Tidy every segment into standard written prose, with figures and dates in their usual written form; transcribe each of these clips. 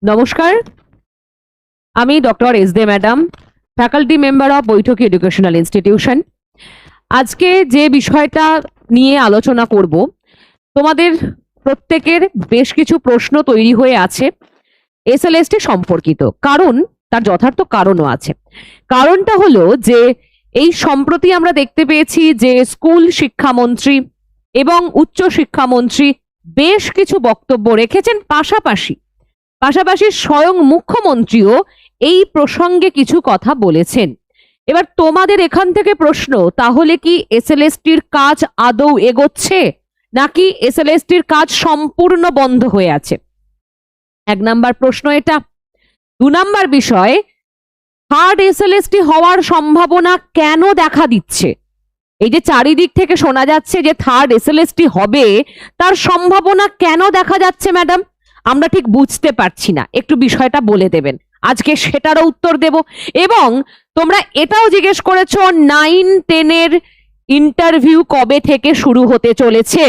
নমস্কার, আমি doctor S De madam, faculty member of বৈঠকি এডুকেশনাল ইনস্টিটিউশন। আজকে যে বিষয়টা নিয়ে আলোচনা করব, তোমাদের প্রত্যেকের বেশ কিছু প্রশ্ন তৈরি হয়ে আছে এসএলএসটি সম্পর্কিত। কারণ তার যথার্থ কারণও আছে। কারণটা হলো যে এই সম্প্রতি আমরা দেখতে পেয়েছি যে স্কুল শিক্ষামন্ত্রী এবং উচ্চ শিক্ষামন্ত্রী বেশ কিছু বক্তব্য রেখেছেন, পাশাপাশি স্বয়ং মুখ্যমন্ত্রীও এই প্রসঙ্গে কিছু কথা বলেছেন। এবার তোমাদের এখান থেকে প্রশ্ন, তাহলে কি এসএলএসটির কাজ আদৌ এগোচ্ছে নাকি এসএলএসটির কাজ সম্পূর্ণ বন্ধ হয়ে আছে? 1 নাম্বার প্রশ্ন এটা। 2 নাম্বার বিষয়, থার্ড এসএলএসটি হওয়ার সম্ভাবনা কেন দেখা দিচ্ছে? এই যে চারিদিক থেকে শোনা যাচ্ছে যে থার্ড এসএলএসটি হবে, তার সম্ভাবনা কেন দেখা যাচ্ছে ম্যাডাম? আমরা ঠিক বুঝতে পারছি না, একটু বিষয়টা বলে দেবেন। আজকে সেটারও উত্তর দেব। এবং তোমরা এটাও জিজ্ঞেস করেছো 9-10 এর ইন্টারভিউ কবে থেকে শুরু হতে চলেছে,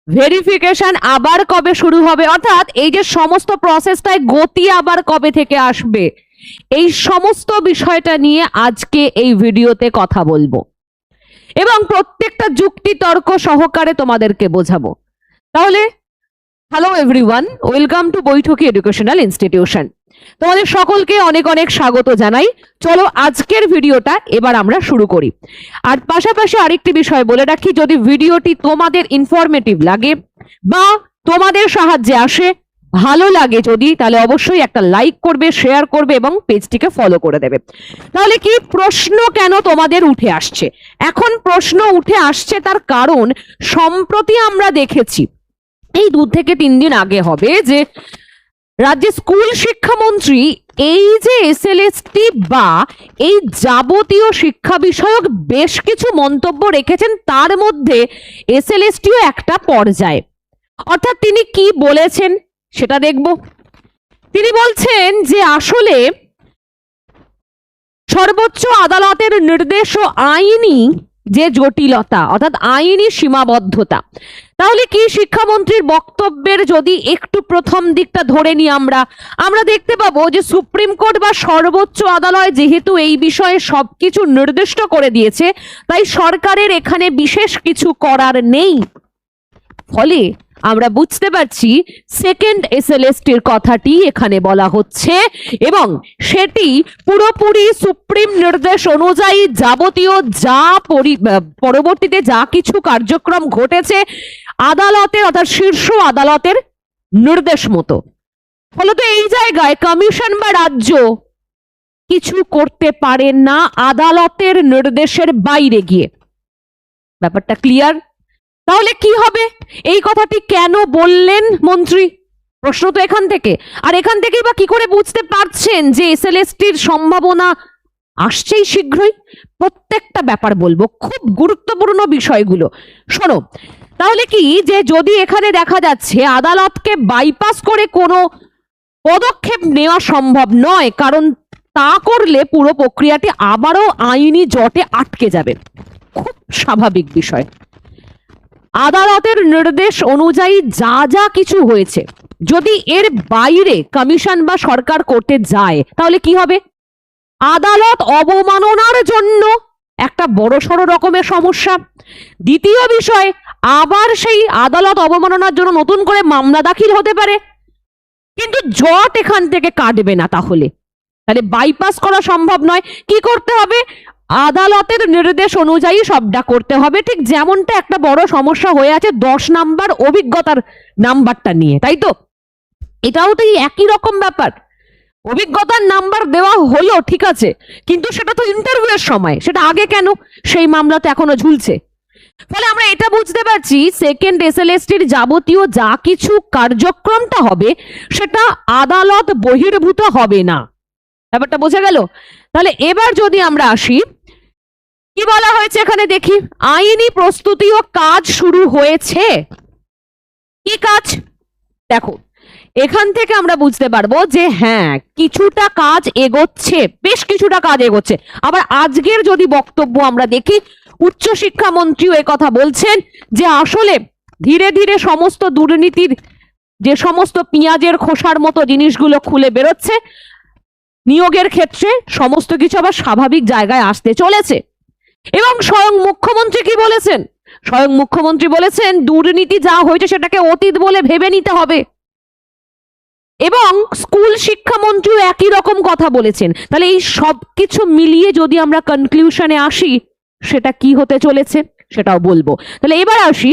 ভেরিফিকেশন আবার কবে শুরু হবে, অর্থাৎ এই যে সমস্ত প্রসেসটায় গতি আবার কবে থেকে আসবে, এই সমস্ত বিষয়টা নিয়ে আজকে এই ভিডিওতে কথা বলবো এবং প্রত্যেকটা যুক্তি তর্ক সহকারে তোমাদেরকে বোঝাবো। তাহলে hello everyone, welcome to বৈঠকি educational institution. তোমাদের সকলকে অনেক অনেক স্বাগত জানাই। চলো আজকের ভিডিওটা এবার আমরা শুরু করি। আর পাশাপাশি আরেকটি বিষয় বলে রাখি, যদি ভিডিওটি তোমাদের ইনফরমেটিভ লাগে বা তোমাদের সাহায্যে আসে, ভালো লাগে যদি, তাহলে অবশ্যই একটা লাইক করবে, শেয়ার করবে এবং পেজটিকে ফলো করে দেবে। তাহলে কি প্রশ্ন কেন তোমাদের উঠে আসছে? এখন প্রশ্ন উঠে আসছে তার কারণ, সম্প্রতি আমরা দেখেছি, এই 2 থেকে 3 দিন আগে হবে, যে রাজ্যের স্কুল শিক্ষামন্ত্রী এই যে এসএলএসটি বা এই যাবতীয় শিক্ষা বিষয়ক বেশ কিছু মন্তব্য রেখেছেন, তার মধ্যে এসএলএসটিও একটা পর্যায়ে। অর্থাৎ তিনি কি বলেছেন সেটা দেখব। তিনি বলছেন যে আসলে সর্বোচ্চ আদালতের নির্দেশ ও আইনি যে জটিলতা, অর্থাৎ আইনি সীমাবদ্ধতা। তাহলে কি শিক্ষামন্ত্রীর বক্তব্যের যদি একটু প্রথম দিকটা ধরে নিই, আমরা দেখতে পাবো যে সুপ্রিম কোর্ট বা সর্বোচ্চ আদালত যেহেতু এই বিষয়ে সবকিছু নির্দিষ্ট করে দিয়েছে, তাই সরকারের এখানে বিশেষ কিছু করার নেই। ফলে আমরা বুঝতে পারছি সেকেন্ড এসএলএসটির কথাটি এখানে বলা হচ্ছে এবং সেটি পুরোপুরি সুপ্রিম নির্দেশ অনুযায়ী যাবতীয় যা পরবর্তীতে যা কিছু কার্যক্রম ঘটেছে আদালতের, অর্থাৎ শীর্ষ আদালতের নির্দেশ মতো। ফলত এই জায়গায় কমিশন বা রাজ্য কিছু করতে পারে না আদালতের নির্দেশের বাইরে গিয়ে। ব্যাপারটা ক্লিয়ার? তাহলে কি হবে? এই কথাটি কেন বললেন মন্ত্রী? প্রশ্ন তো এখান থেকে। আর এখান থেকেই বা কি করে বুঝতে পারছেন যে এসএলএসটির সম্ভাবনা আসছেই শীঘ্রই? প্রত্যেকটা ব্যাপার বলবো, খুব গুরুত্বপূর্ণ বিষয়গুলো শোনো। তাহলে কি, যে যদি এখানে দেখা যাচ্ছে আদালতকে বাইপাস করে কোনো পদক্ষেপ নেওয়া সম্ভব নয়, কারণ তা করলে পুরো প্রক্রিয়াটি আবারও আইনি জটে আটকে যাবে। খুব স্বাভাবিক বিষয়। আদালতের নির্দেশ অনুযায়ী যা যা কিছু হয়েছে, যদি এর বাইরে কমিশন বা সরকার করতে যায়, তাহলে কি হবে? আদালত অবমাননার জন্য একটা বড়সড় রকমের সমস্যা। দ্বিতীয় বিষয়, আবার সেই আদালত অবমাননার জন্য নতুন করে মামলা দাখিল হতে পারে, কিন্তু জট এখান থেকে কাটবে না। তাহলে বাইপাস করা সম্ভব নয়। কি করতে হবে? আদালতের নির্দেশ অনুযায়ী সবটা করতে হবে। ঠিক যেমনটা একটা বড় সমস্যা হয়ে আছে 10 নাম্বার অভিজ্ঞতার নাম্বারটা নিয়ে, তাই তো? এটাও তো একই রকম ব্যাপার। অভিজ্ঞতার নাম্বার দেওয়া হলো, ঠিক আছে, কিন্তু সেটা তো ইন্টারভিউয়ের সময়, সেটা আগে কেন? সেই মামলা তো এখনো ঝুলছে। ফলে আমরা এটা বুঝতে পারছি সেকেন্ড এসএলএসটির যাবতীয় যা কিছু কার্যক্রমটা হবে সেটা আদালত বহির্ভূত হবে না। ব্যাপারটা বোঝা গেল? তাহলে এবার যদি আমরা আসি, কি বলা হয়েছে এখানে দেখি, আইনি প্রস্তুতি ও কাজ শুরু হয়েছে। কি কাজ? দেখো, এখান থেকে আমরা বুঝতে পারবো যে হ্যাঁ, কিছুটা কাজ এগোচ্ছে, বেশ কিছুটা কাজ এগোচ্ছে। আবার আজকের যদি বক্তব্য আমরা দেখি, উচ্চ শিক্ষামন্ত্রীও কথা বলছেন যে আসলে ধীরে ধীরে সমস্ত দুর্নীতির যে সমস্ত পেঁয়াজের খোসার মতো জিনিসগুলো খুলে বেরোচ্ছে, নিয়োগের ক্ষেত্রে সমস্ত কিছু আবার স্বাভাবিক জায়গায় আসতে চলেছে। এবং স্বয়ং মুখ্যমন্ত্রী কি বলেছেন? স্বয়ং মুখ্যমন্ত্রী বলেছেন দুর্নীতি যা হয়েছে সেটাকে অতীত বলে ভেবে নিতে হবে। এবং স্কুল শিক্ষামন্ত্রীও একই রকম কথা বলেছেন। তাহলে এই সব কিছু মিলিয়ে যদি আমরা কনক্লুশনে আসি, সেটা কি হতে চলেছে সেটাও বলবো। তাহলে এবার আসি,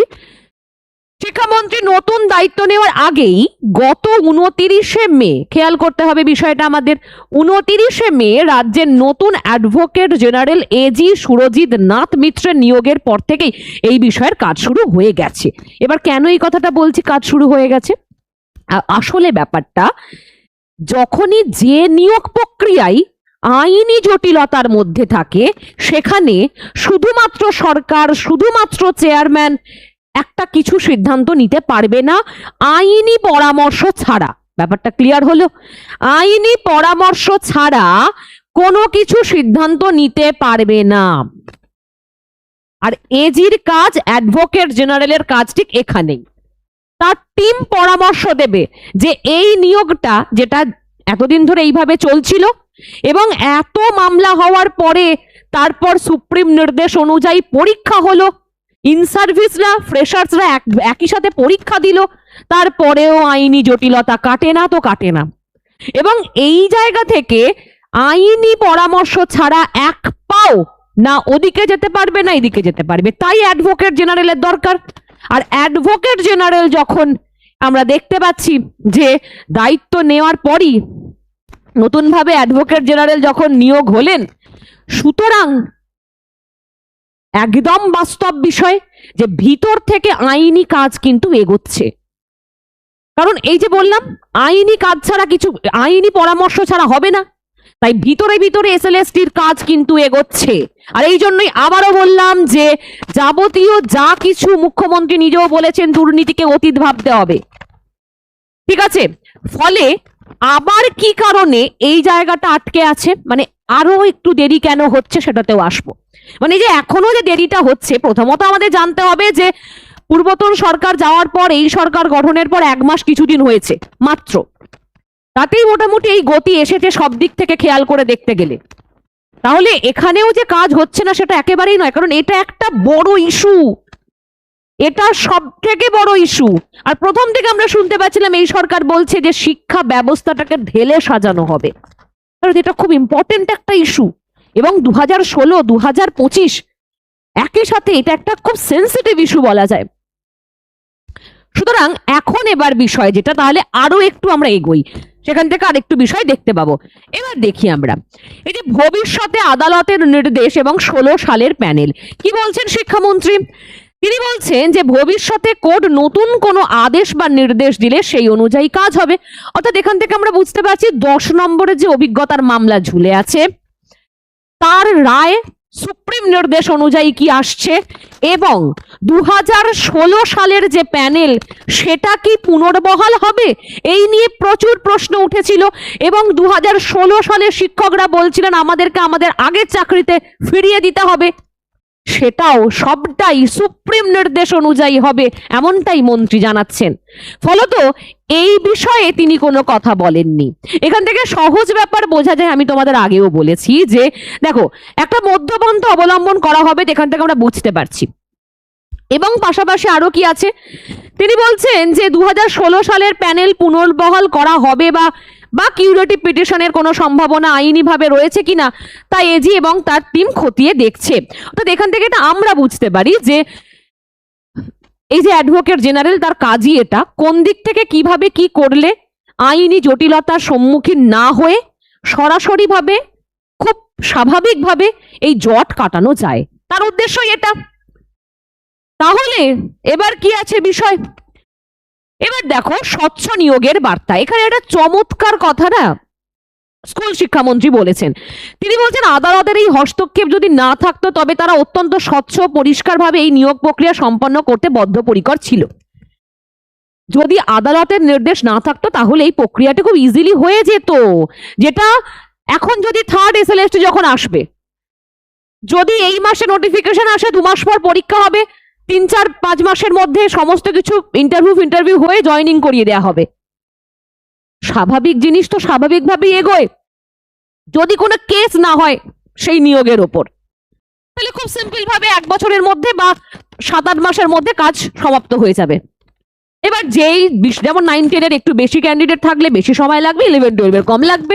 শিক্ষামন্ত্রী নতুন দায়িত্ব নেওয়ার আগেই গত 29শে মে, খেয়াল করতে হবে বিষয়টা আমাদের, 29শে মে রাজ্যের নতুন advocate general AG Surajit Nath মিত্রের নিয়োগের পর থেকেই এই বিষয়ের কাজ শুরু হয়ে গেছে। এবার কেন এই কথাটা বলছি কাজ শুরু হয়ে গেছে? আসলে ব্যাপারটা, যখনই যে নিয়োগ প্রক্রিয়ায় আইনি জটিলতার মধ্যে থাকে, সেখানে শুধুমাত্র সরকার, শুধুমাত্র চেয়ারম্যান একটা কিছু সিদ্ধান্ত নিতে পারবে না আইনি পরামর্শ ছাড়া। ব্যাপারটা ক্লিয়ার হলো? আইনি পরামর্শ ছাড়া কোনো কিছু সিদ্ধান্ত নিতে পারবে না। আর এজির কাজ, অ্যাডভোকেট জেনারেলের কাজ ঠিক এখানেই। তার টিম পরামর্শ দেবে যে এই নিয়োগটা, যেটা এতদিন ধরে এইভাবে চলছিল এবং এত মামলা হওয়ার পরে তারপর সুপ্রিম নির্দেশ অনুযায়ী পরীক্ষা হলো, ইন সার্ভিসরা, ফ্রেশার্সরা একই সাথে পরীক্ষা দিল, তারপরেও আইনি জটিলতা কাটে না তো কাটে না। এবং এই জায়গা থেকে আইনি পরামর্শ ছাড়া এক পাও না ওদিকে যেতে পারবে না এদিকে যেতে পারবে। তাই অ্যাডভোকেট জেনারেলের দরকার। আর অ্যাডভোকেট জেনারেল যখন আমরা দেখতে পাচ্ছি যে দায়িত্ব নেওয়ার পরই নতুনভাবে অ্যাডভোকেট জেনারেল যখন নিয়োগ হলেন, সুতরাং একদম বাস্তব বিষয় যে ভিতর থেকে আইনি কাজ কিন্তু এগোচ্ছে। কারণ এই যে বললাম, আইনি কাজ ছাড়া কিছু, আইনি পরামর্শ ছাড়া হবে না। তাই ভিতরে ভিতরে এসএলএসটির কাজ কিন্তু এগোচ্ছে। আর এই জন্যই আবারও বললাম যে যাবতীয় যা কিছু, মুখ্যমন্ত্রী নিজেও বলেছেন দুর্নীতিকে অতীত ভাবতে হবে, ঠিক আছে? ফলে আবার কি কারণে এই জায়গাটা আটকে আছে, মানে আরো একটু দেরি কেন হচ্ছে সেটাতেও আসবো। মানে যে এখনো যে দেরিটা হচ্ছে, প্রথমত আমাদের জানতে হবে যে পূর্বতন সরকার যাওয়ার পর এই সরকার গঠনের পর 1 মাস কিছুদিন হয়েছে মাত্র, তাতেই মোটামুটি এই গতি এসেছে সব দিক থেকে খেয়াল করে দেখতে গেলে। তাহলে এখানেও যে কাজ হচ্ছে না সেটা একেবারেই নয়, কারণ এটা একটা বড় ইস্যু, এটা সব থেকে বড় ইস্যু। আর প্রথম থেকে আমরা শুনতে পাচ্ছিলাম এই সরকার বলছে যে শিক্ষা ব্যবস্থাটাকে ঢেলে সাজানো হবে, কারণ এটা খুব ইম্পর্টেন্ট একটা ইস্যু। এবং 2016, 2025 একই সাথে এটা একটা খুব সেন্সিটিভ ইস্যু বলা যায়। সুতরাং এখন এবার বিষয় যেটা, তাহলে আরো একটু আমরা এগোই, সেখান থেকে আরেকটু বিষয় দেখতে পাবো। এবার দেখি আমরা এই যে ভবিষ্যতে আদালতের নির্দেশ এবং 16 সালের প্যানেল কি বলছেন শিক্ষামন্ত্রী। তিনি বলছেন যে ভবিষ্যতে কোর্ট নতুন কোনো আদেশ বা নির্দেশ দিলে সেই অনুযায়ী কাজ হবে। অর্থাৎ এখান থেকে আমরা বুঝতে পারছি 10 নম্বরের যে অভিজ্ঞতার মামলা ঝুলে আছে, তার রায় সুপ্রিম নির্দেশ অনুযায়ী কি আসছে, এবং 2016 সালের যে প্যানেল সেটা কি পুনর্বহাল হবে, এই নিয়ে প্রচুর প্রশ্ন উঠেছিল। এবং 2016 সালে শিক্ষকরা বলছিলেন আমাদেরকে আমাদের আগের চাকরিতে ফিরিয়ে দিতে হবে, সেটাও সবটাই সুপ্রিম নির্দেশ অনুযায়ী হবে, এমনটাই মন্ত্রী জানাচ্ছেন। ফলত এই বিষয়ে তিনি কোনো কথা বলেননি। এখান থেকে সহজ ব্যাপার বোঝা যায়, আমি তোমাদের আগেও বলেছি যে দেখো একটা মধ্যপন্থা অবলম্বন করা হবে, এখান থেকে আমরা বুঝতে পারছি। এবং পাশাপাশি আরো কি আছে, তিনি বলছেন যে 2016 সালের প্যানেল পুনর্বহাল করা হবে বা কিউরেটিভ পিটিশনের কোনো সম্ভাবনা আইনিভাবে রয়েছে কিনা তা এজি এবং তার টিম খতিয়ে দেখছে। অর্থাৎ এখান থেকে এটা আমরা বুঝতে পারি যে এই যে অ্যাডভোকেট জেনারেল, তার কাজই এটা, কোন দিক থেকে কিভাবে কি করলে আইনি জটিলতার সম্মুখীন না হয়ে সরাসরিভাবে খুব স্বাভাবিকভাবে এই জট কাটানো যায়, তার উদ্দেশ্যই এটা। তাহলে এবার কি আছে বিষয়, এবার দেখো স্বচ্ছ নিয়োগের বার্তা। এখানে একটা চমৎকার কথা না স্কুল শিক্ষামন্ত্রী বলেছেন। তিনি বলছেন আদালতের এই হস্তক্ষেপ যদি না থাকতো তবে তারা অত্যন্ত স্বচ্ছ পরিষ্কারভাবে এই নিয়োগ প্রক্রিয়া সম্পন্ন করতে বদ্ধপরিকর ছিল। যদি আদালতের নির্দেশ না থাকতো তাহলে এই প্রক্রিয়াটা খুব ইজিলি হয়ে যেত। যেটা এখন যদি থার্ড এসএলএসটি যখন আসবে, যদি এই মাসে নোটিফিকেশন আসে 2 মাস পর পরীক্ষা হবে, 3-4-5 মাসের মধ্যে সমস্ত কিছু ইন্টারভিউ হয়ে জয়েনিং করিয়ে দেওয়া হবে। স্বাভাবিক জিনিস তো স্বাভাবিকভাবেই এগোয়, যদি কোনো কেস না হয় সেই নিয়োগের ওপর, তাহলে খুব সিম্পল ভাবে 1 বছরের মধ্যে বা 7-8 মাসের মধ্যে কাজ সমাপ্ত হয়ে যাবে। এবার যেমন 9-10 এর একটু বেশি ক্যান্ডিডেট থাকলে বেশি সময় লাগবে, 11-12 এর কম লাগবে,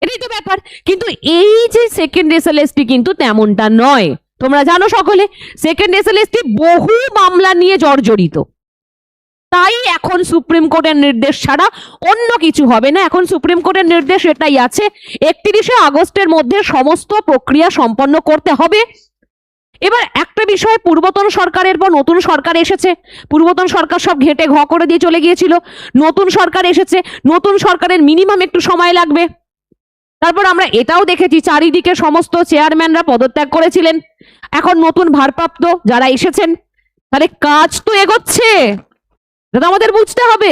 এটাই তো ব্যাপার। কিন্তু এই যে সেকেন্ড এসএলএসটি কিন্তু তেমনটা নয়। তোমরা জানো সকলে, সেকেন্ড এসএলএসটি বহু মামলা নিয়ে জর্জরিত। তাই এখন সুপ্রিম কোর্টের নির্দেশ ছাড়া অন্য কিছু হবে না। এখন সুপ্রিম কোর্টের নির্দেশ এটাই আছে, 31শে আগস্টের মধ্যে সমস্ত প্রক্রিয়া সম্পন্ন করতে হবে। এবার একটা বিষয়, পূর্বতন সরকারের পর নতুন সরকার এসেছে, পূর্বতন সরকার সব ঘেটে ঘ করে দিয়ে চলে গিয়েছিল, নতুন সরকার এসেছে, নতুন সরকারের মিনিমাম একটু সময় লাগবে। তারপর আমরা এটাও দেখেছি চারিদিকে সমস্ত চেয়ারম্যানরা পদত্যাগ করেছিলেন, এখন নতুন ভারপ্রাপ্ত যারা এসেছেন, তাহলে কাজ তো এগোচ্ছে, এটা আমাদের বুঝতে হবে।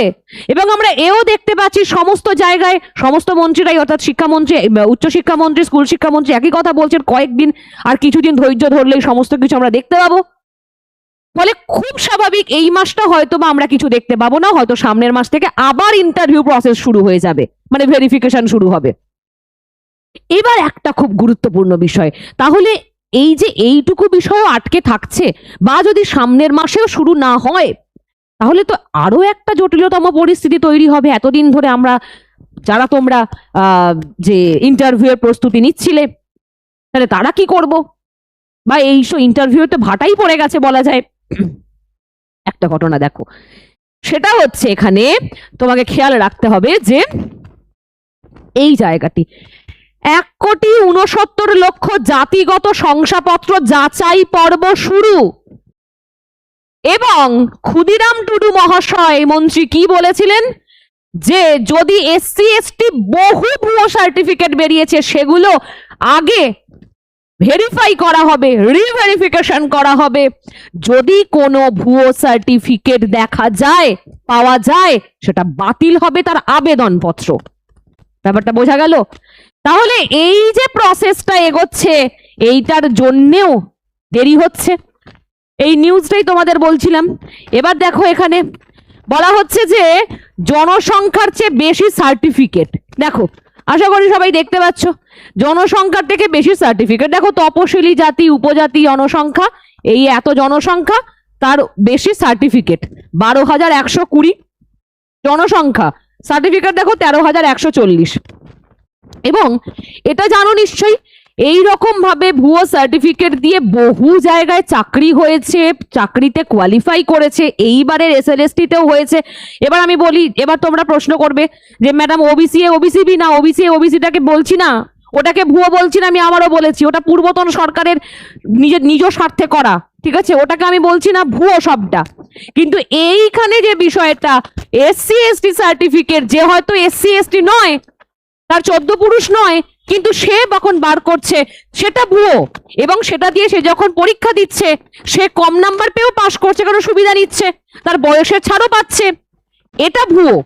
এবং আমরা এও দেখতে পাচ্ছি সমস্ত জায়গায় সমস্ত মন্ত্রীরাই, অর্থাৎ শিক্ষামন্ত্রী, উচ্চশিক্ষামন্ত্রী, স্কুল শিক্ষামন্ত্রী একই কথা বলছেন, কয়েকদিন আর কিছুদিন ধৈর্য ধরলেই সমস্ত কিছু আমরা দেখতে পাবো। ফলে খুব স্বাভাবিক এই মাসটা হয়তো বা আমরা কিছু দেখতে পাবো না, হয়তো সামনের মাস থেকে আবার ইন্টারভিউ প্রসেস শুরু হয়ে যাবে, মানে ভেরিফিকেশন শুরু হবে। এবার একটা খুব গুরুত্বপূর্ণ বিষয়, তাহলে এই যে এইটুকু বিষয়ও আটকে থাকছে, বা যদি সামনের মাসেও শুরু না হয়, তাহলে তো আরো একটা জটিলতম পরিস্থিতি তৈরি হবে। এতদিন ধরে আমরা যারা তোমরা যে ইন্টারভিউ এর প্রস্তুতি নিচ্ছিলে, তাহলে তারা কি করব, বা এই ইন্টারভিউ তো ভাটাই পড়ে গেছে বলা যায়। একটা ঘটনা দেখো, সেটা হচ্ছে এখানে তোমাকে খেয়াল রাখতে হবে যে এই জায়গাটি 1,69,00,000 জাতিগত শংসাপত্র যাচাই পর্ব শুরু। এবং ক্ষুদিরাম টুডু মহাশয় মন্ত্রী কি বলেছিলেন, যে যদি এসসি এসটি বহু ভুয়ো সার্টিফিকেট বেরিয়েছে সেগুলো আগে ভেরিফাই করা হবে, রিভেরিফিকেশন করা হবে, যদি কোনো ভুয়ো সার্টিফিকেট দেখা যায়, পাওয়া যায়, সেটা বাতিল হবে তার আবেদনপত্র। ব্যাপারটা বোঝা গেল? তাহলে এই যে প্রসেসটা এগোচ্ছে, এইটার জন্যেও দেরি হচ্ছে, এই নিউজটাই তোমাদের বলছিলাম। এবার দেখো, এখানে বলা হচ্ছে যে জনসংখ্যার চেয়ে বেশি সার্টিফিকেট। দেখো, আশা করি সবাই দেখতে পাচ্ছ, জনসংখ্যার থেকে বেশি সার্টিফিকেট। দেখো, তপশিলি জাতি, উপজাতি জনসংখ্যা, এই এত জনসংখ্যা, তার বেশি সার্টিফিকেট 12,120 জনসংখ্যা, সার্টিফিকেট দেখো 13,140। এবং এটা জানো নিশ্চয়ই, এই রকম ভাবে ভুয়ো সার্টিফিকেট দিয়ে বহু জায়গায় চাকরি হয়েছে, চাকরিতে কোয়ালিফাই করেছে, এইবারের এসএলএসটি-তেও হয়েছে। এবার আমি বলি, এবার তোমরা প্রশ্ন করবে যে ম্যাডাম ওবিসি এ ওবিসি না, ওবিসি এ ওবিসিটাকে বলছি না, ওটাকে ভুয়ো বলছি না, আমি আবারও বলেছি, ওটা পূর্বতন সরকারের নিজ স্বার্থে করা, ঠিক আছে, ওটাকে আমি বলছি না ভুয়ো সবটা। কিন্তু এইখানে যে বিষয়টা, এসসি এসটি সার্টিফিকেট, যে হয়তো এসসি এসটি নয়, তার 14 পুরুষ নয়, কিন্তু সে যখন বার করছে সেটা ভুয়ো, এবং সেটা দিয়ে সে যখন পরীক্ষা দিচ্ছে সে কম নাম্বার পেয়েও পাশ করছে, কারণ সুবিধা নিচ্ছে, তার বয়সের ছাড়ও পাচ্ছে, এটা ভুয়ো।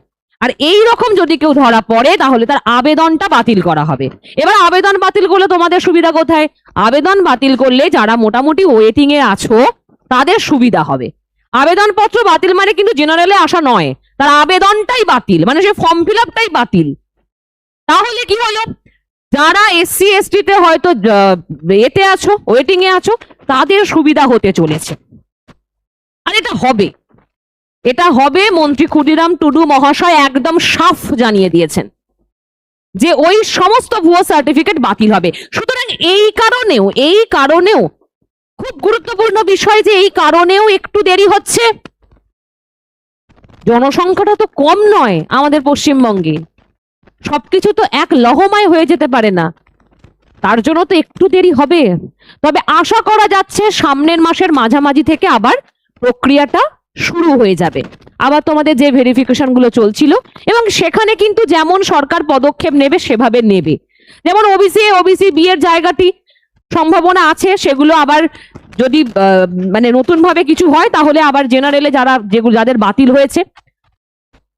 আর এই রকম যদি কেউ ধরা পড়ে তাহলে তার আবেদনটা বাতিল করা হবে। এবার আবেদন বাতিল করলে তোমাদের সুবিধা কোথায়? আবেদন বাতিল করলে যারা মোটামুটি ওয়েটিং এ আছো তাদের সুবিধা হবে। আবেদনপত্র বাতিল মানে কিন্তু জেনারেলে আসা নয়, তার আবেদনটাই বাতিল, মানে সে ফর্ম ফিল আপটাই বাতিল। তাহলে কি হলো, যারা এসসি এসটি তে হয়তো এতে আছো, ওয়েটিং এ আছো, তাদের সুবিধা হতে চলেছে। আর এটা হবে মন্ত্রী ক্ষুদিরাম টুডু মহাশয় একদম সাফ জানিয়ে দিয়েছেন যে ওই সমস্ত ভুয়ো সার্টিফিকেট বাতিল হবে। সুতরাং এই কারণেও খুব গুরুত্বপূর্ণ বিষয় যে এই কারণেও একটু দেরি হচ্ছে। জনসংখ্যাটা তো কম নয় আমাদের পশ্চিমবঙ্গে, সবকিছু তো এক লহমায় হয়ে যেতে পারে না, তার জন্য তো একটু দেরি হবে। তবে আশা করা যাচ্ছে সামনের মাসের মাঝামাঝি থেকে আবার প্রক্রিয়াটা শুরু হয়ে যাবে, আবার তোমাদের যে ভেরিফিকেশন গুলো চলছিল, এবং সেখানে কিন্তু যেমন সরকার পদক্ষেপ নেবে সেভাবে নেবে। যেমন ওবিসি বি এর জায়গাটি সম্ভাবনা আছে, সেগুলো আবার যদি মানে নতুন ভাবে কিছু হয় তাহলে আবার জেনারেলে যাদের বাতিল হয়েছে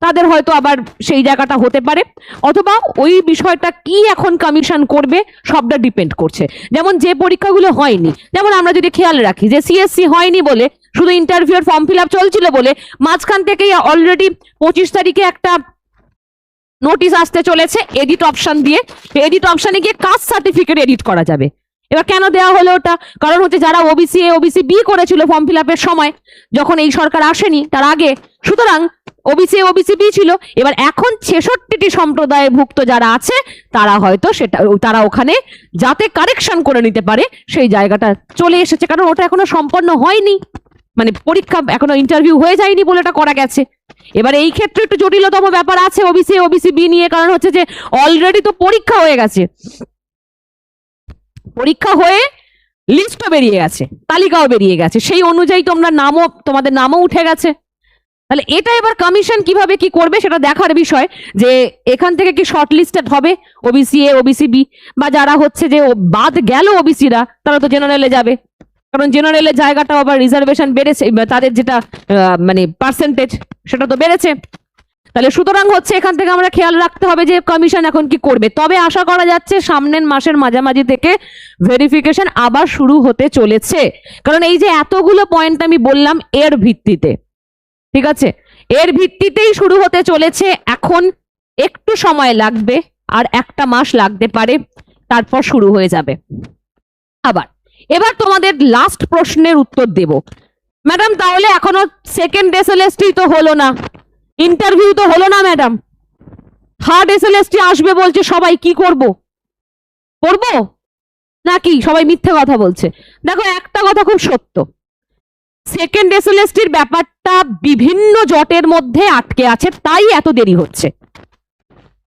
তাদের হয়তো আবার সেই জায়গাটা হতে পারে, অথবা ওই বিষয়টা কি এখন কমিশন করবে সবটা ডিপেন্ড করছে। যেমন যে পরীক্ষাগুলো হয়নি, যেমন আমরা যদি খেয়াল রাখি যে সিএসসি হয়নি বলে শুধু ইন্টারভিউর ফর্ম ফিল আপ চলছিল বলে মাঝখান থেকেই অলরেডি 25 তারিখে একটা নোটিশ আসতে চলেছে এডিট অপশন দিয়ে। এডিট অপশনে গিয়ে কাস্ট সার্টিফিকেট এডিট করা যাবে। এবার কেন দেওয়া হলো ওটা? কারণ হচ্ছে যারা ওবিসি এ ওবিসি বি করেছিল ফর্ম ফিল আপের সময়, যখন এই সরকার আসেনি তার আগে, সুতরাং ওবিসি এ ওবিসি বি ছিল। এবার এখন 66টি সম্প্রদায়ের ভুক্ত যারা আছে তারা হয়তো তারা ওখানে যাতে কারেকশন করে নিতে পারে সেই জায়গাটা চলে এসেছে, কারণ ওটা এখনো সম্পন্ন হয়নি, মানে পরীক্ষা এখনো ইন্টারভিউ হয়ে যায়নি বলে এটা করা গেছে। এবার এই ক্ষেত্রে একটু জটিলতম ব্যাপার আছে ওবিসি এ ওবিসি বি নিয়ে, কারণ হচ্ছে যে অলরেডি তো পরীক্ষা হয়ে গেছে, পরীক্ষা হয়ে লিস্টও বেরিয়ে গেছে, তালিকাও বেরিয়ে গেছে, সেই অনুযায়ী তোমাদের নামও উঠে গেছে। তাহলে এটা এবার কমিশন কিভাবে কি করবে সেটা দেখার বিষয়, যে এখান থেকে কি শর্ট লিস্টেড হবে ওবিসি এ ওবিসি বি, বা যারা হচ্ছে যে বাদ গেল ওবিসিরা তারা তো জেনারেলে যাবে, কারণ জেনারেলের জায়গাটা আবার রিজার্ভেশন বেড়েছে, তাদের যেটা মানে পার্সেন্টেজ সেটা তো বেড়েছে। তাহলে সুতরাং হচ্ছে এখান থেকে আমরা খেয়াল রাখতে হবে যে কমিশন এখন কি করবে। তবে আশা করা যাচ্ছে সামনের মাসের মাঝামাঝি থেকে ভেরিফিকেশন আবার শুরু হতে চলেছে, কারণ এই যে এতগুলো পয়েন্ট আমি বললাম এর ভিত্তিতে, ঠিক আছে, এর ভিত্তিতেই শুরু হতে চলেছে। এখন একটু সময় লাগবে, আর একটা মাস লাগতে পারে, তারপর শুরু হয়ে যাবে আবার। এবার তোমাদের লাস্ট প্রশ্নের উত্তর দেব। ম্যাডাম তাহলে এখনো সেকেন্ড এসএলএসটি তো হলো না, ইন্টারভিউ তো হলো না ম্যাডাম, থার্ড এসএলএসটি আসবে বলছে, সবাই কি করব? করবো নাকি সবাই মিথ্যে কথা বলছে? দেখো একটা কথা খুব সত্য, সেকেন্ড এসএলএসটির ব্যাপারটা বিভিন্ন জটের মধ্যে আটকে আছে, তাই এত দেরি হচ্ছে।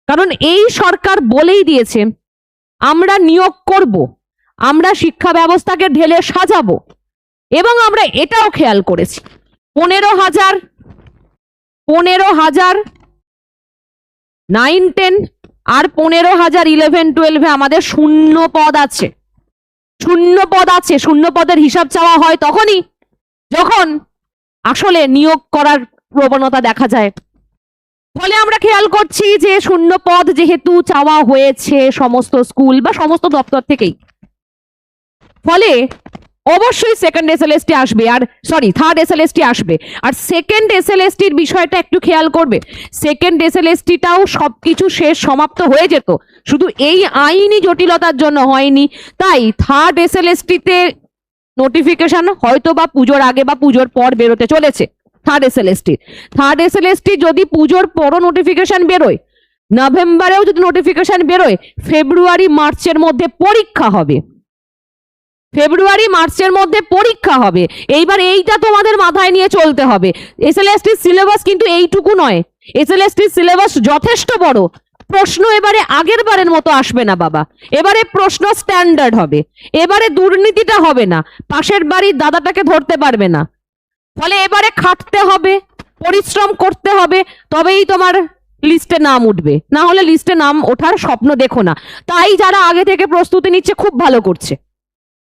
কারণ এই সরকার বলেই দিয়েছে আমরা নিয়োগ করব, আমরা শিক্ষা ব্যবস্থাকে ঢেলে সাজাবো, এবং আমরা এটাও খেয়াল করেছি 15,000 9, 10 আর 15,000 11, 12 আমাদের শূন্য পদ আছে। শূন্য পদের হিসাব চাওয়া হয় তখনই যখন আসলে নিয়োগ করার প্রবণতা দেখা যায়। ফলে আমরা খেয়াল করছি যে শূন্য পদ যেহেতু চাওয়া হয়েছে সমস্ত স্কুল বা সমস্ত দপ্তর থেকেই, ফলে অবশ্যই সেকেন্ড এসএলএসটি আসবে, আর থার্ড এসএলএসটি আসবে। আর সেকেন্ড এসএলএসটির বিষয়টা একটু খেয়াল করবে, সেকেন্ড এসএলএসটিটাও সবকিছু শেষ সমাপ্ত হয়ে যেত, শুধু এই আইনি জটিলতার জন্য হয়নি। তাই থার্ড এসএলএসটিতে নোটিফিকেশন হয়তো বা পুজোর আগে বা পুজোর পর বেরোতে চলেছে। থার্ড এসএলএসটি যদি পুজোর পরও নোটিফিকেশন বেরোয়, নভেম্বরেও যদি নোটিফিকেশন বেরোয়, ফেব্রুয়ারি মার্চের মধ্যে পরীক্ষা হবে। এইবার এইটা তোমাদের মাথায় নিয়ে চলতে হবে। এসএলএসটির সিলেবাস কিন্তু এইটুকু নয়, এসএলএসটির সিলেবাস যথেষ্ট বড়। প্রশ্ন এবারে আগের বারের মতো আসবে না বাবা, এবারে প্রশ্ন স্ট্যান্ডার্ড হবে, এবারে দুর্নীতিটা হবে না, পাশের বাড়ির দাদাটাকে ধরতে পারবে না। ফলে এবারে খাটতে হবে, পরিশ্রম করতে হবে, তবেই তোমার লিস্টে নাম উঠবে, না হলে লিস্টে নাম ওঠার স্বপ্ন দেখো না। তাই যারা আগে থেকে প্রস্তুতি নিচ্ছে খুব ভালো করছে,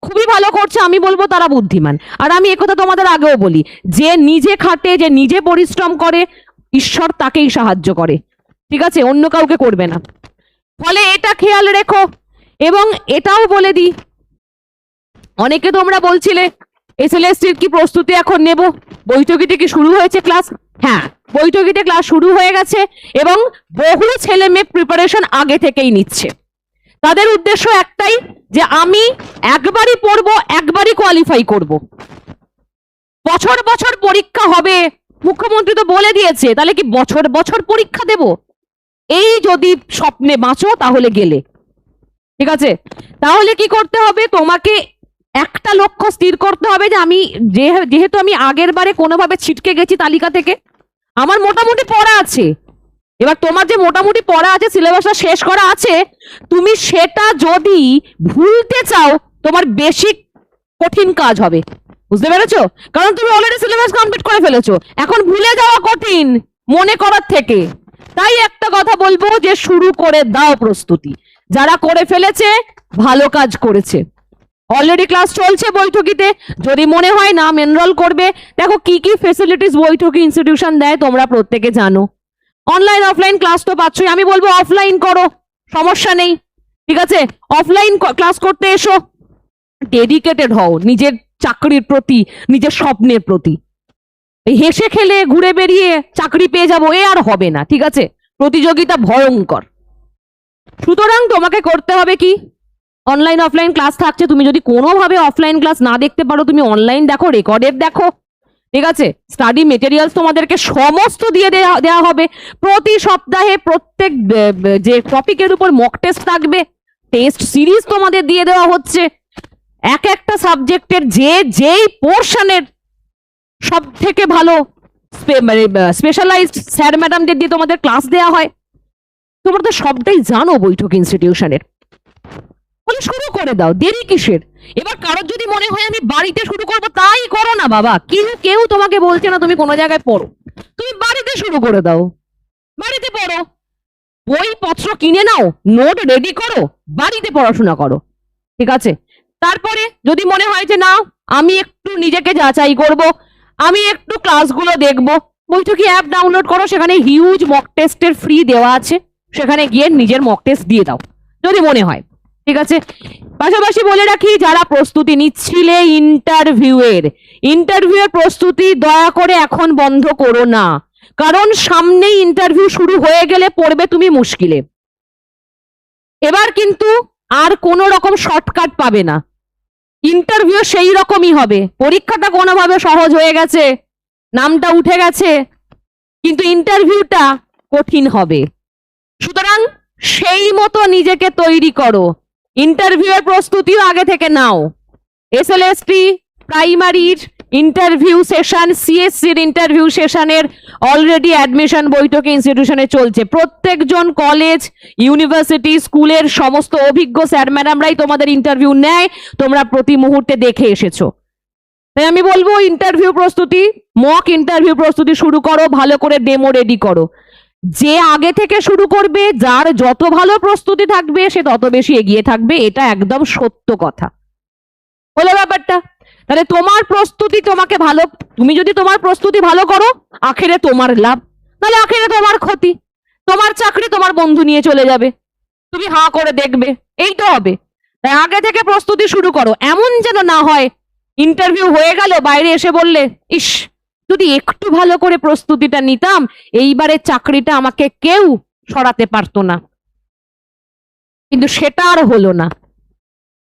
খুবই ভালো করছে, আমি বলবো তারা বুদ্ধিমান। আর আমি একথা তোমাদের আগেও বলি, যে নিজে খাটে, যে নিজে পরিশ্রম করে, ঈশ্বর তাকেই সাহায্য করে, ঠিক আছে, অন্য কাউকে করবে না। ফলে এটা খেয়াল রেখো। এবং এটাও বলে দিই, অনেকে তোমরা বলছিলে এসএলএসটির কি প্রস্তুতি এখন নেব, বৈঠকিতে কি শুরু হয়েছে ক্লাস? হ্যাঁ, বৈঠকিতে ক্লাস শুরু হয়ে গেছে, এবং বহু ছেলে মেয়ে প্রিপারেশন আগে থেকেই নিচ্ছে। তাদের উদ্দেশ্য একটাই, যে আমি একবারই পড়বো, একবারই কোয়ালিফাই করব। বছর বছর পরীক্ষা হবে, মুখ্যমন্ত্রী তো বলে দিয়েছে, তাহলে কি বছর বছর পরীক্ষা দেব? এই যদি স্বপ্নে বাঁচো তাহলে গেলে, ঠিক আছে। তাহলে কি করতে হবে, তোমাকে একটা লক্ষ্য স্থির করতে হবে, যে আমি যেহেতু আমি আগের বারে কোনোভাবে ছিটকে গেছি তালিকা থেকে, আমার মোটামুটি পড়া আছে। এবার তোমার যে মোটামুটি পড়া আছে, সিলেবাসটা শেষ করা আছে, তুমি সেটা যদি ভুলতে চাও তোমার বেশি কঠিন কাজ হবে, বুঝতে পেরেছো? কারণ তুমি অলরেডি সিলেবাস কমপ্লিট করে ফেলেছো, এখন ভুলে যাওয়া কঠিন মনে করার থেকে। তাই একটা কথা বলবো, যে শুরু করে দাও প্রস্তুতি। যারা করে ফেলেছে ভালো কাজ করেছে, অলরেডি ক্লাস চলছে বৈঠকিতে, যদি মনে হয় নাম এনরোল করবে। দেখো কি কি ফেসিলিটিস বৈঠকি ইনস্টিটিউশন দেয় তোমরা প্রত্যেকে জানো, অনলাইন অফলাইন ক্লাস তো পাচ্ছই, আমি বলবো অফলাইন করো, সমস্যা নেই, ঠিক আছে, অফলাইন ক্লাস করতে এসো, ডেডিকেটেড হও নিজের চাকরির প্রতি, নিজের স্বপ্নের প্রতি। এই হেসে খেলে ঘুরে বেরিয়ে চাকরি পেয়ে যাবো এ আর হবে না, ঠিক আছে? প্রতিযোগিতা ভয়ঙ্কর। সুতরাং তোমাকে করতে হবে কি, অনলাইন অফলাইন ক্লাস থাকছে, তুমি যদি কোনোভাবে অফলাইন ক্লাস না দেখতে পারো তুমি অনলাইন দেখো, রেকর্ডেড দেখো, ঠিক আছে? স্টাডি মেটেরিয়ালস তোমাদেরকে সমস্ত দিয়ে দেওয়া হবে। প্রতি সপ্তাহে প্রত্যেক যে টপিকের উপর মক টেস্ট থাকবে, টেস্ট সিরিজ তোমাদের দিয়ে দেওয়া হচ্ছে। এক একটা সাবজেক্টের যেই পোর্শনের সব থেকে ভালো স্পেশালাইজড স্যার ম্যাডামদের দিয়ে তোমাদের ক্লাস দেওয়া হয়। তোমরা তো সবটাই জানো বৈঠক ইনস্টিটিউশনের, বলে শুরু করে দাও, দেরি কিসের? এবার কারোর যদি মনে হয় আমি বাড়িতে শুরু করবো, তাই করো না বাবা। কেউ তোমাকে বলছে না তুমি কোনো জায়গায় পড়ো, তুমি বাড়িতে শুরু করে দাও, বাড়িতে পড়ো, বইপত্র কিনে নাও, নোট রেডি করো, বাড়িতে পড়াশোনা করো, ঠিক আছে? তারপরে যদি মনে হয় যে না আমি একটু নিজেকে যাচাই করব, আমি একটু ক্লাসগুলো দেখবো, বৈঠকি অ্যাপ ডাউনলোড করো, সেখানে হিউজ মক টেস্টের ফ্রি দেওয়া আছে, সেখানে গিয়ে নিজের মক টেস্ট দিয়ে দাও যদি মনে হয়, ঠিক আছে? পাশাপাশি বলে রাখি, যারা প্রস্তুতি নিচ্ছিলে ইন্টারভিউয়ের প্রস্তুতি দয়া করে এখন বন্ধ করো না, কারণ সামনেই ইন্টারভিউ শুরু হয়ে গেলে পড়বে তুমি মুশকিলে। এবার কিন্তু আর কোনো রকম শর্টকাট পাবে না, ইন্টারভিউ সেই রকমই হবে। পরীক্ষাটা কোনোভাবে সহজ হয়ে গেছে, নামটা উঠে গেছে, কিন্তু ইন্টারভিউটা কঠিন হবে। সুতরাং সেই মতো নিজেকে তৈরি করো, ইন্টারভিউয়ের প্রস্তুতিও আগে থেকে নাও। এসএলএসটি প্রাইমারির ইন্টারভিউ সেশন, সিএসসির ইন্টারভিউ সেশনের অলরেডি অ্যাডমিশন বৈঠক ইনস্টিটিউশনে চলছে। প্রত্যেকজন কলেজ, ইউনিভার্সিটি, স্কুলের সমস্ত অভিজ্ঞ স্যার ম্যাডামরাই তোমাদের ইন্টারভিউ নেয়, তোমরা প্রতি মুহূর্তে দেখে এসেছো। তাই আমি বলবো ইন্টারভিউ প্রস্তুতি, মক ইন্টারভিউ প্রস্তুতি শুরু করো, ভালো করে ডেমো রেডি করো। যে আগে থেকে শুরু করবে, যার যত ভালো প্রস্তুতি থাকবে সে তত বেশি এগিয়ে থাকবে, এটা একদম সত্য কথা। হলো ব্যাপারটা? তাহলে তোমার প্রস্তুতি তোমাকে ভালো, তুমি যদি তোমার প্রস্তুতি ভালো করো, আখেরে তোমার লাভ, নাহলে আখেরে তোমার ক্ষতি। তোমার চাকরি তোমার বন্ধু নিয়ে চলে যাবে, তুমি হাঁ করে দেখবে, এই তো হবে। তাই আগে থেকে প্রস্তুতি শুরু করো, এমন যেন না হয় ইন্টারভিউ হয়ে গেল, বাইরে এসে বললে ইস যদি একটু ভালো করে প্রস্তুতিটা নিতাম এইবারে চাকরিটা আমাকে কেউ সরাতে পারতো না। কিন্তু সেটা আর হলো না,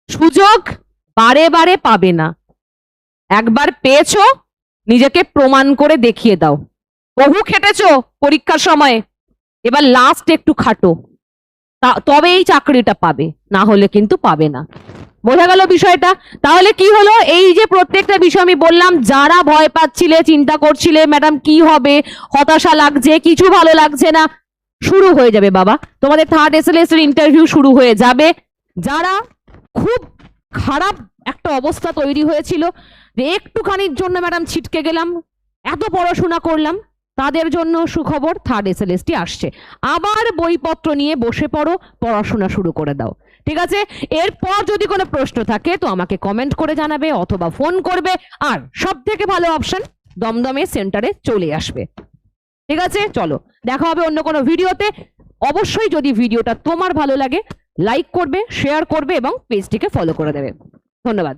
সুযোগ বারে বারে পাবে না, একবার পেয়েছো নিজেকে প্রমাণ করে দেখিয়ে দাও। বহু খেটেছো পরীক্ষার সময়, এবার লাস্ট একটু খাটো, তবে এই চাকরিটা পাবে, না হলে কিন্তু পাবে না। বোঝা গেল বিষয়টা? তাহলে কি হলো, এই যে প্রত্যেকটা বিষয় আমি বললাম, যারা ভয় পাচ্ছিলে, চিন্তা করছিলে ম্যাডাম কি হবে, হতাশা লাগছে, কিছু ভালো লাগছে না, শুরু হয়ে যাবে বাবা, তোমাদের থার্ড এসএলএস এর ইন্টারভিউ শুরু হয়ে যাবে। যারা খুব খারাপ একটা অবস্থা তৈরি হয়েছিল যে একটুখানির জন্য ম্যাডাম ছিটকে গেলাম, এত পড়াশোনা করলাম, তাদের জন্য সুখবর, থার্ড এসএলএসটি আসছে। আবার বইপত্র নিয়ে বসে পড়ো, পড়াশোনা শুরু করে দাও, ঠিক আছে? এরপর যদি কোনো প্রশ্ন থাকে তো আমাকে কমেন্ট করে জানাবে অথবা ফোন করবে, আর সব থেকে ভালো অপশন দমদমে সেন্টারে চলে আসবে, ঠিক আছে? চলো দেখা হবে অন্য কোনো ভিডিওতে। অবশ্যই যদি ভিডিওটা তোমার ভালো লাগে লাইক করবে, শেয়ার করবে এবং পেজটিকে ফলো করে দেবে। ধন্যবাদ।